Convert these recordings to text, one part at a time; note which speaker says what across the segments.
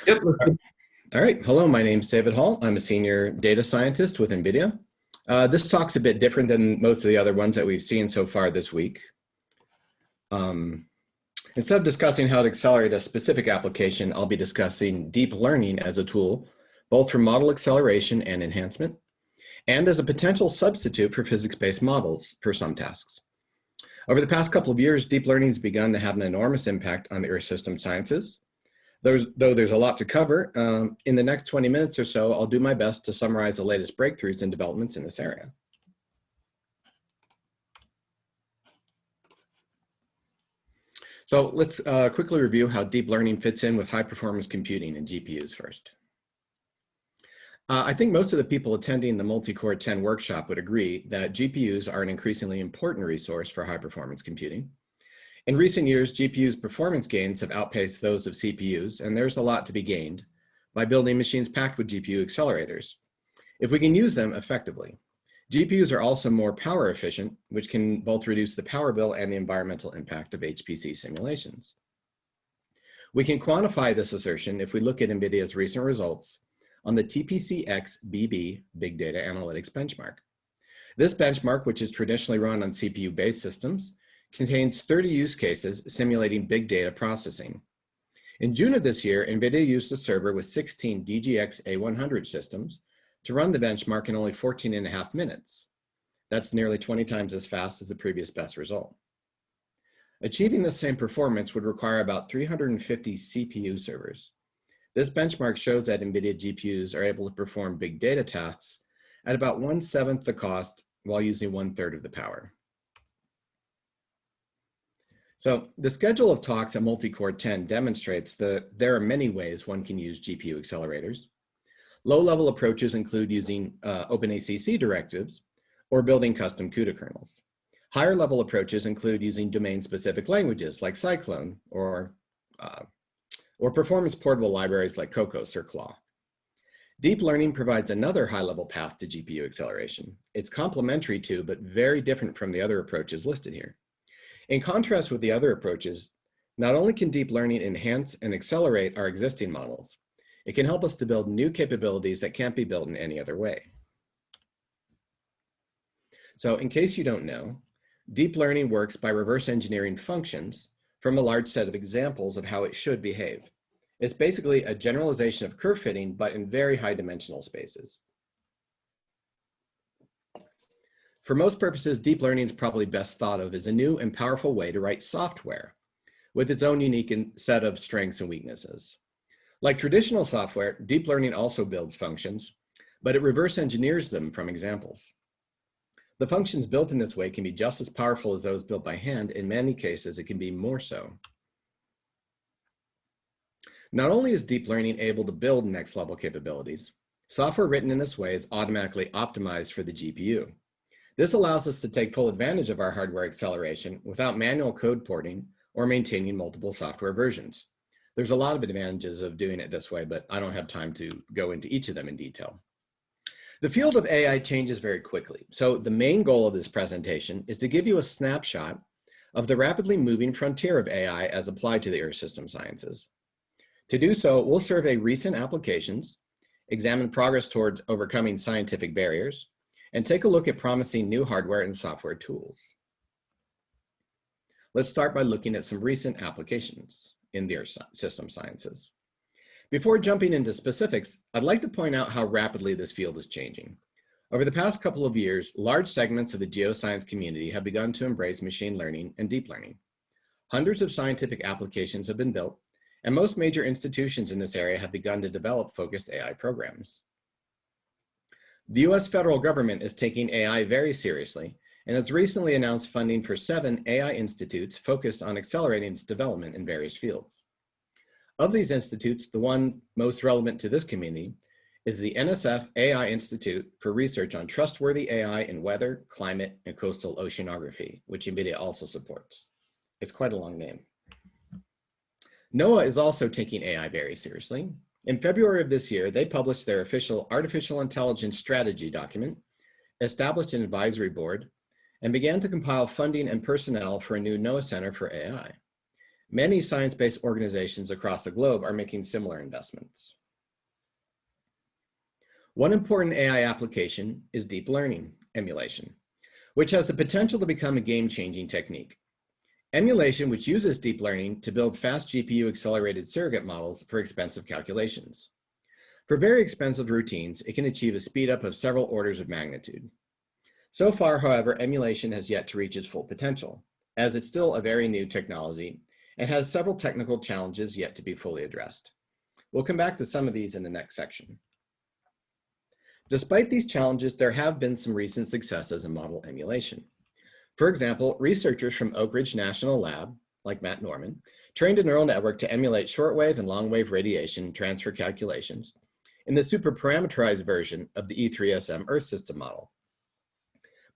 Speaker 1: Yep.
Speaker 2: All right. Hello, my name's David Hall. I'm a senior data scientist with NVIDIA. This talk's a bit different than most of the other ones that we've seen so far this week. Instead of discussing how to accelerate a specific application, I'll be discussing deep learning as a tool, both for model acceleration and enhancement, and as a potential substitute for physics-based models for some tasks. Over the past couple of years, deep learning has begun to have an enormous impact on the earth system sciences. Though there's a lot to cover, in the next 20 minutes or so, I'll do my best to summarize the latest breakthroughs and developments in this area. So let's quickly review how deep learning fits in with high performance computing and GPUs first. I think most of the people attending the Multicore 10 workshop would agree that GPUs are an increasingly important resource for high performance computing. In recent years, GPUs' performance gains have outpaced those of CPUs, and there's a lot to be gained by building machines packed with GPU accelerators, if we can use them effectively. GPUs are also more power efficient, which can both reduce the power bill and the environmental impact of HPC simulations. We can quantify this assertion if we look at NVIDIA's recent results on the TPC-X-BB Big Data Analytics benchmark. This benchmark, which is traditionally run on CPU-based systems, contains 30 use cases simulating big data processing. In June of this year, NVIDIA used a server with 16 DGX A100 systems to run the benchmark in only 14.5 minutes. That's nearly 20 times as fast as the previous best result. Achieving the same performance would require about 350 CPU servers. This benchmark shows that NVIDIA GPUs are able to perform big data tasks at about 1/7 the cost while using 1/3 of the power. So the schedule of talks at Multicore 10 demonstrates that there are many ways one can use GPU accelerators. Low-level approaches include using OpenACC directives or building custom CUDA kernels. Higher-level approaches include using domain-specific languages like Cyclone or performance-portable libraries like Cocos or Claw. Deep learning provides another high-level path to GPU acceleration. It's complementary to, but very different from the other approaches listed here. In contrast with the other approaches, not only can deep learning enhance and accelerate our existing models, it can help us to build new capabilities that can't be built in any other way. So in case you don't know, deep learning works by reverse engineering functions from a large set of examples of how it should behave. It's basically a generalization of curve fitting, but in very high dimensional spaces. For most purposes, deep learning is probably best thought of as a new and powerful way to write software with its own unique set of strengths and weaknesses. Like traditional software, deep learning also builds functions, but it reverse engineers them from examples. The functions built in this way can be just as powerful as those built by hand. In many cases, it can be more so. Not only is deep learning able to build next level capabilities, software written in this way is automatically optimized for the GPU. This allows us to take full advantage of our hardware acceleration without manual code porting or maintaining multiple software versions. There's a lot of advantages of doing it this way, but I don't have time to go into each of them in detail. The field of AI changes very quickly, so the main goal of this presentation is to give you a snapshot of the rapidly moving frontier of AI as applied to the earth system sciences. To do so, we'll survey recent applications, examine progress towards overcoming scientific barriers, and take a look at promising new hardware and software tools. Let's start by looking at some recent applications in the earth system sciences. Before jumping into specifics, I'd like to point out how rapidly this field is changing. Over the past couple of years, large segments of the geoscience community have begun to embrace machine learning and deep learning. Hundreds of scientific applications have been built, and most major institutions in this area have begun to develop focused AI programs. The US federal government is taking AI very seriously and has recently announced funding for 7 AI institutes focused on accelerating its development in various fields. Of these institutes, the one most relevant to this community is the NSF AI Institute for Research on Trustworthy AI in Weather, Climate, and Coastal Oceanography, which NVIDIA also supports. It's quite a long name. NOAA is also taking AI very seriously. In February of this year, they published their official artificial intelligence strategy document, established an advisory board, and began to compile funding and personnel for a new NOAA Center for AI. Many science-based organizations across the globe are making similar investments. One important AI application is deep learning emulation, which has the potential to become a game-changing technique. Emulation, which uses deep learning to build fast GPU-accelerated surrogate models for expensive calculations. For very expensive routines, it can achieve a speedup of several orders of magnitude. So far, however, emulation has yet to reach its full potential, as it's still a very new technology and has several technical challenges yet to be fully addressed. We'll come back to some of these in the next section. Despite these challenges, there have been some recent successes in model emulation. For example, researchers from Oak Ridge National Lab, like Matt Norman, trained a neural network to emulate shortwave and long-wave radiation transfer calculations in the super-parameterized version of the E3SM Earth system model.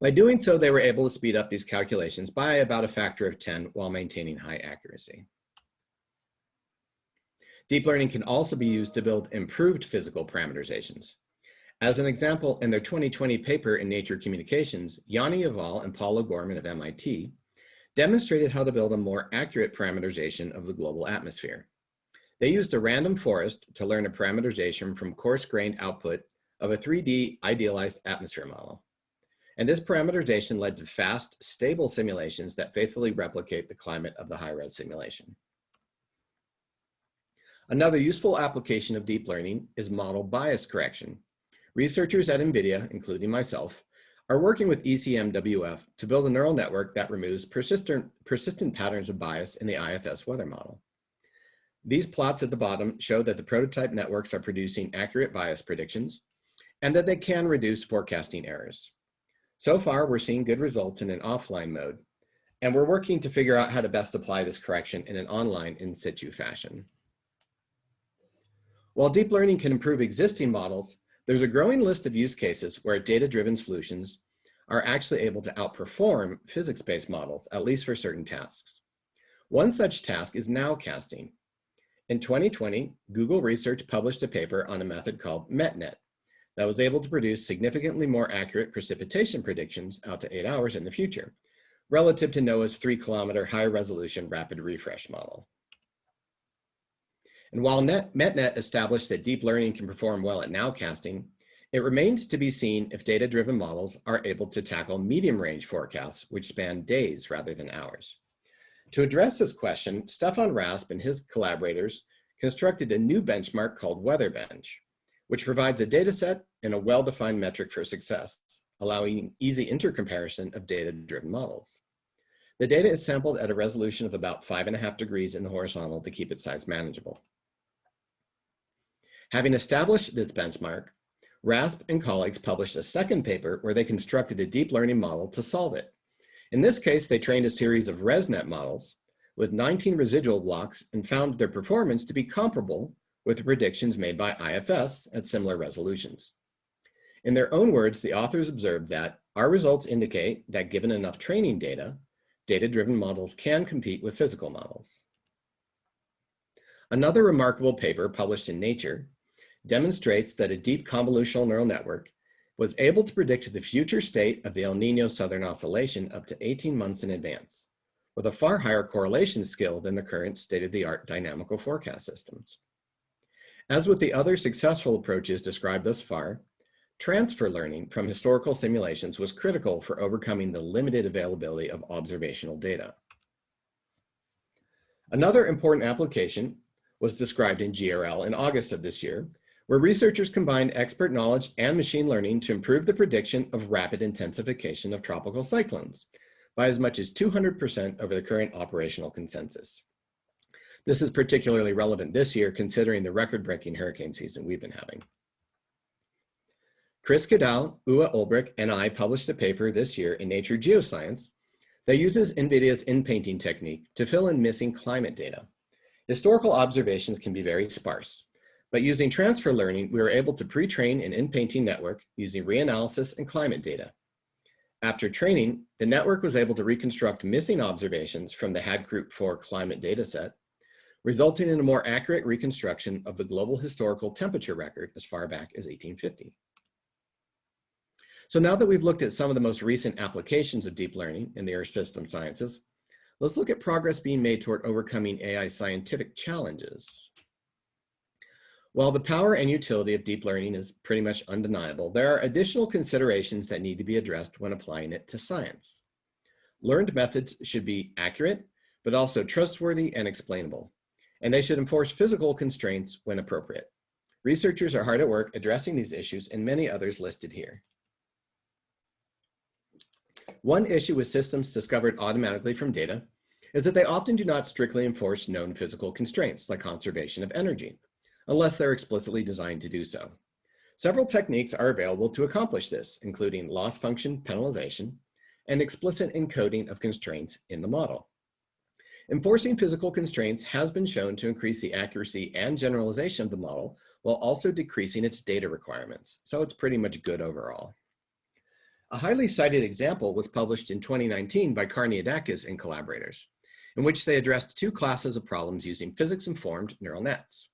Speaker 2: By doing so, they were able to speed up these calculations by about a factor of 10 while maintaining high accuracy. Deep learning can also be used to build improved physical parameterizations. As an example, in their 2020 paper in Nature Communications, Yanni Aval and Paul O'Gorman of MIT demonstrated how to build a more accurate parameterization of the global atmosphere. They used a random forest to learn a parameterization from coarse-grained output of a 3D idealized atmosphere model. And this parameterization led to fast, stable simulations that faithfully replicate the climate of the high-res simulation. Another useful application of deep learning is model bias correction. Researchers at NVIDIA, including myself, are working with ECMWF to build a neural network that removes persistent patterns of bias in the IFS weather model. These plots at the bottom show that the prototype networks are producing accurate bias predictions and that they can reduce forecasting errors. So far, we're seeing good results in an offline mode, and we're working to figure out how to best apply this correction in an online in situ fashion. While deep learning can improve existing models, there's a growing list of use cases where data-driven solutions are actually able to outperform physics-based models, at least for certain tasks. One such task is nowcasting. In 2020, Google Research published a paper on a method called MetNet that was able to produce significantly more accurate precipitation predictions out to 8 hours in the future, relative to NOAA's 3-kilometer high-resolution rapid refresh model. And while MetNet established that deep learning can perform well at nowcasting, it remains to be seen if data-driven models are able to tackle medium-range forecasts, which span days rather than hours. To address this question, Stefan Rasp and his collaborators constructed a new benchmark called WeatherBench, which provides a data set and a well-defined metric for success, allowing easy intercomparison of data-driven models. The data is sampled at a resolution of about 5.5 degrees in the horizontal to keep its size manageable. Having established this benchmark, Rasp and colleagues published a second paper where they constructed a deep learning model to solve it. In this case, they trained a series of ResNet models with 19 residual blocks and found their performance to be comparable with the predictions made by IFS at similar resolutions. In their own words, the authors observed that our results indicate that given enough training data, data-driven models can compete with physical models. Another remarkable paper published in Nature demonstrates that a deep convolutional neural network was able to predict the future state of the El Niño Southern Oscillation up to 18 months in advance, with a far higher correlation skill than the current state-of-the-art dynamical forecast systems. As with the other successful approaches described thus far, transfer learning from historical simulations was critical for overcoming the limited availability of observational data. Another important application was described in GRL in August of this year, where researchers combined expert knowledge and machine learning to improve the prediction of rapid intensification of tropical cyclones by as much as 200% over the current operational consensus. This is particularly relevant this year considering the record-breaking hurricane season we've been having. Chris Cadal, Uwe Ulbrich, and I published a paper this year in Nature Geoscience that uses NVIDIA's Inpainting technique to fill in missing climate data. Historical observations can be very sparse, but using transfer learning, we were able to pre-train an Inpainting network using reanalysis and climate data. After training, the network was able to reconstruct missing observations from the HADCRUT-4 climate dataset, resulting in a more accurate reconstruction of the global historical temperature record as far back as 1850. So now that we've looked at some of the most recent applications of deep learning in the Earth system sciences, let's look at progress being made toward overcoming AI scientific challenges. While the power and utility of deep learning is pretty much undeniable, there are additional considerations that need to be addressed when applying it to science. Learned methods should be accurate, but also trustworthy and explainable, and they should enforce physical constraints when appropriate. Researchers are hard at work addressing these issues and many others listed here. One issue with systems discovered automatically from data is that they often do not strictly enforce known physical constraints like conservation of energy, unless they're explicitly designed to do so. Several techniques are available to accomplish this, including loss function penalization and explicit encoding of constraints in the model. Enforcing physical constraints has been shown to increase the accuracy and generalization of the model while also decreasing its data requirements, so it's pretty much good overall. A highly cited example was published in 2019 by Karniadakis and collaborators, in which they addressed two classes of problems using physics-informed neural nets.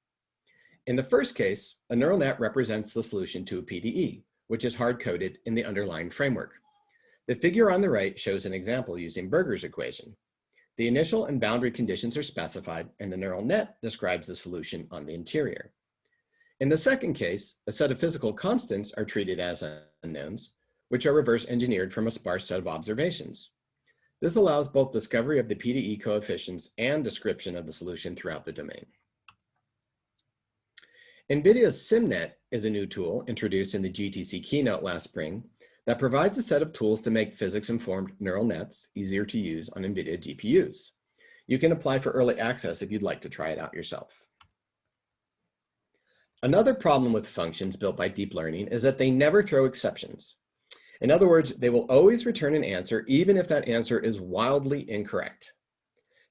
Speaker 2: In the first case, a neural net represents the solution to a PDE, which is hard-coded in the underlying framework. The figure on the right shows an example using Berger's equation. The initial and boundary conditions are specified, and the neural net describes the solution on the interior. In the second case, a set of physical constants are treated as unknowns, which are reverse engineered from a sparse set of observations. This allows both discovery of the PDE coefficients and description of the solution throughout the domain. NVIDIA's SimNet is a new tool introduced in the GTC keynote last spring that provides a set of tools to make physics-informed neural nets easier to use on NVIDIA GPUs. You can apply for early access if you'd like to try it out yourself. Another problem with functions built by deep learning is that they never throw exceptions. In other words, they will always return an answer even if that answer is wildly incorrect.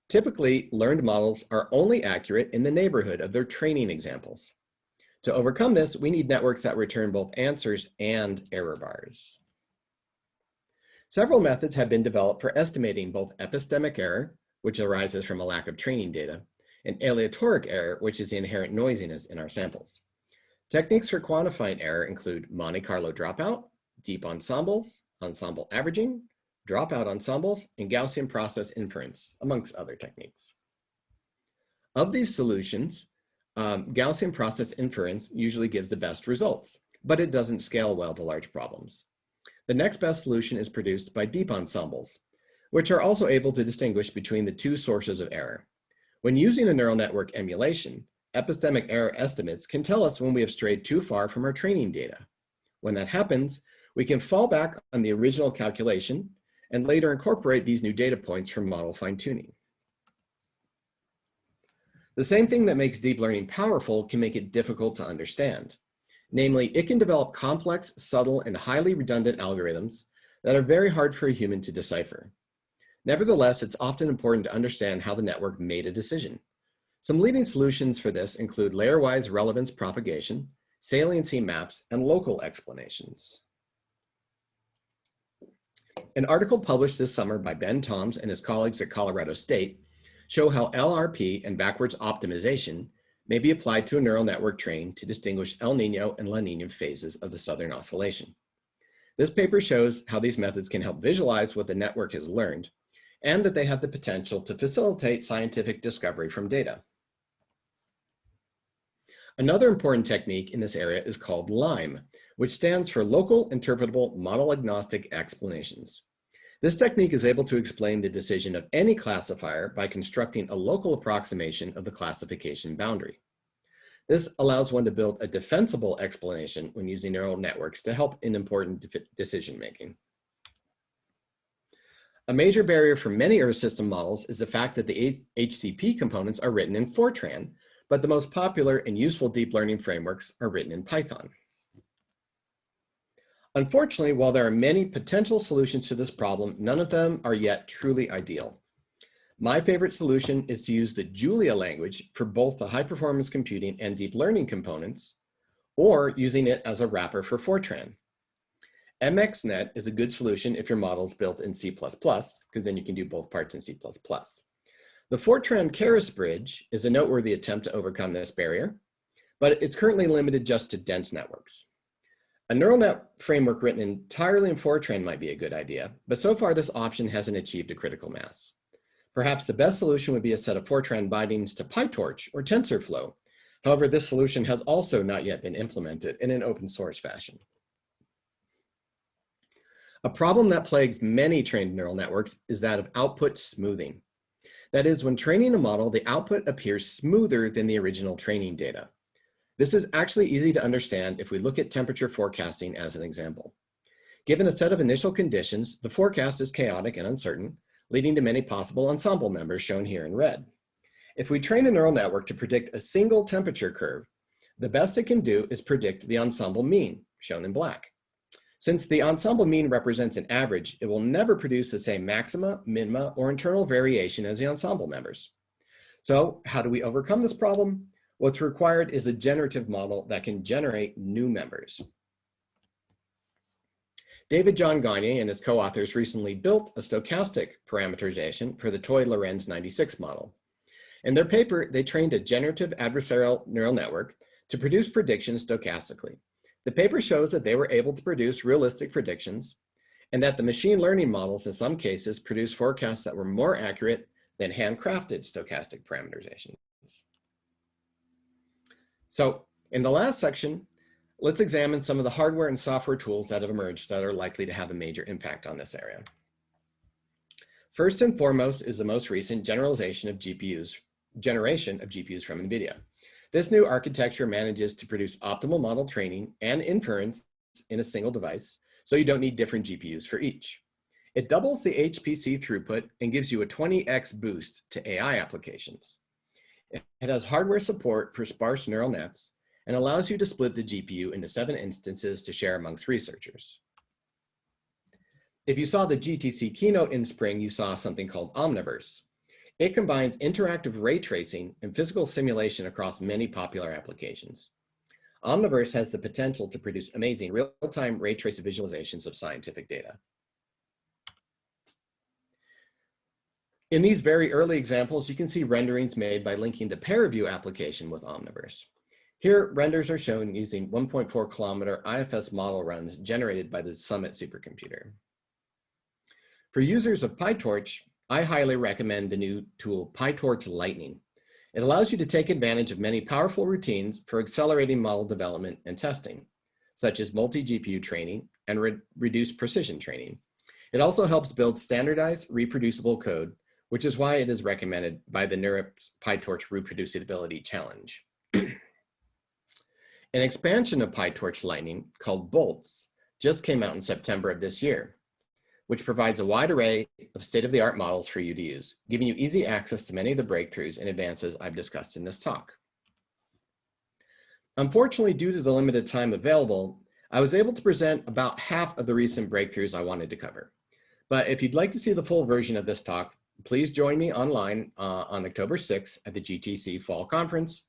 Speaker 2: Typically, learned models are only accurate in the neighborhood of their training examples. To overcome this, we need networks that return both answers and error bars. Several methods have been developed for estimating both epistemic error, which arises from a lack of training data, and aleatoric error, which is the inherent noisiness in our samples. Techniques for quantifying error include Monte Carlo dropout, deep ensembles, ensemble averaging, dropout ensembles, and Gaussian process inference, amongst other techniques. Of these solutions, Gaussian process inference usually gives the best results, but it doesn't scale well to large problems. The next best solution is produced by deep ensembles, which are also able to distinguish between the two sources of error. When using a neural network emulation, epistemic error estimates can tell us when we have strayed too far from our training data. When that happens, we can fall back on the original calculation and later incorporate these new data points for model fine-tuning. The same thing that makes deep learning powerful can make it difficult to understand. Namely, it can develop complex, subtle, and highly redundant algorithms that are very hard for a human to decipher. Nevertheless, it's often important to understand how the network made a decision. Some leading solutions for this include layer-wise relevance propagation, saliency maps, and local explanations. An article published this summer by Ben Toms and his colleagues at Colorado State show how LRP and backwards optimization may be applied to a neural network trained to distinguish El Niño and La Niña phases of the Southern Oscillation. This paper shows how these methods can help visualize what the network has learned and that they have the potential to facilitate scientific discovery from data. Another important technique in this area is called LIME, which stands for Local Interpretable Model Agnostic Explanations. This technique is able to explain the decision of any classifier by constructing a local approximation of the classification boundary. This allows one to build a defensible explanation when using neural networks to help in important decision-making. A major barrier for many Earth system models is the fact that the HCP components are written in FORTRAN, but the most popular and useful deep learning frameworks are written in Python. Unfortunately, while there are many potential solutions to this problem, none of them are yet truly ideal. My favorite solution is to use the Julia language for both the high-performance computing and deep learning components, or using it as a wrapper for FORTRAN. MXNet is a good solution if your model is built in C++, because then you can do both parts in C++. The FORTRAN Keras bridge is a noteworthy attempt to overcome this barrier, but it's currently limited just to dense networks. A neural net framework written entirely in FORTRAN might be a good idea, but so far this option hasn't achieved a critical mass. Perhaps the best solution would be a set of FORTRAN bindings to PyTorch or TensorFlow. However, this solution has also not yet been implemented in an open source fashion. A problem that plagues many trained neural networks is that of output smoothing. That is, when training a model, the output appears smoother than the original training data. This is actually easy to understand if we look at temperature forecasting as an example. Given a set of initial conditions, the forecast is chaotic and uncertain, leading to many possible ensemble members shown here in red. If we train a neural network to predict a single temperature curve, the best it can do is predict the ensemble mean, shown in black. Since the ensemble mean represents an average, it will never produce the same maxima, minima, or internal variation as the ensemble members. So how do we overcome this problem? What's required is a generative model that can generate new members. David John Gagne and his co-authors recently built a stochastic parameterization for the Toy-Lorenz 96 model. In their paper, they trained a generative adversarial neural network to produce predictions stochastically. The paper shows that they were able to produce realistic predictions and that the machine learning models in some cases produced forecasts that were more accurate than handcrafted stochastic parameterizations. So in the last section, let's examine some of the hardware and software tools that have emerged that are likely to have a major impact on this area. First and foremost is the most recent generation of GPUs from NVIDIA. This new architecture manages to produce optimal model training and inference in a single device, so you don't need different GPUs for each. It doubles the HPC throughput and gives you a 20x boost to AI applications. It has hardware support for sparse neural nets and allows you to split the GPU into 7 instances to share amongst researchers. If you saw the GTC keynote in spring, you saw something called Omniverse. It combines interactive ray tracing and physical simulation across many popular applications. Omniverse has the potential to produce amazing real-time ray traced visualizations of scientific data. In these very early examples, you can see renderings made by linking the ParaView application with Omniverse. Here, renders are shown using 1.4 kilometer IFS model runs generated by the Summit supercomputer. For users of PyTorch, I highly recommend the new tool PYTORCH LIGHTNIng. It allows you to take advantage of many powerful routines for accelerating model development and testing, such as multi-GPU training and reduced precision training. It also helps build standardized, reproducible code, which is why it is recommended by the NeurIPS PyTorch Reproducibility Challenge. An expansion of PyTorch LIGHTNIng called BOLTS just came out in September of this year, which provides a wide array of state-of-the-art models for you to use, giving you easy access to many of the breakthroughs and advances I've discussed in this talk. Unfortunately, due to the limited time available, I was able to present about half of the recent breakthroughs I wanted to cover. But if you'd like to see the full version of this talk, please join me online on October 6th at the GTC Fall Conference,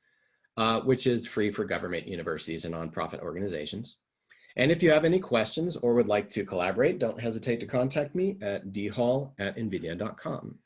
Speaker 2: which is free for government, universities, and nonprofit organizations. And if you have any questions or would like to collaborate, don't hesitate to contact me at dhall@nvidia.com.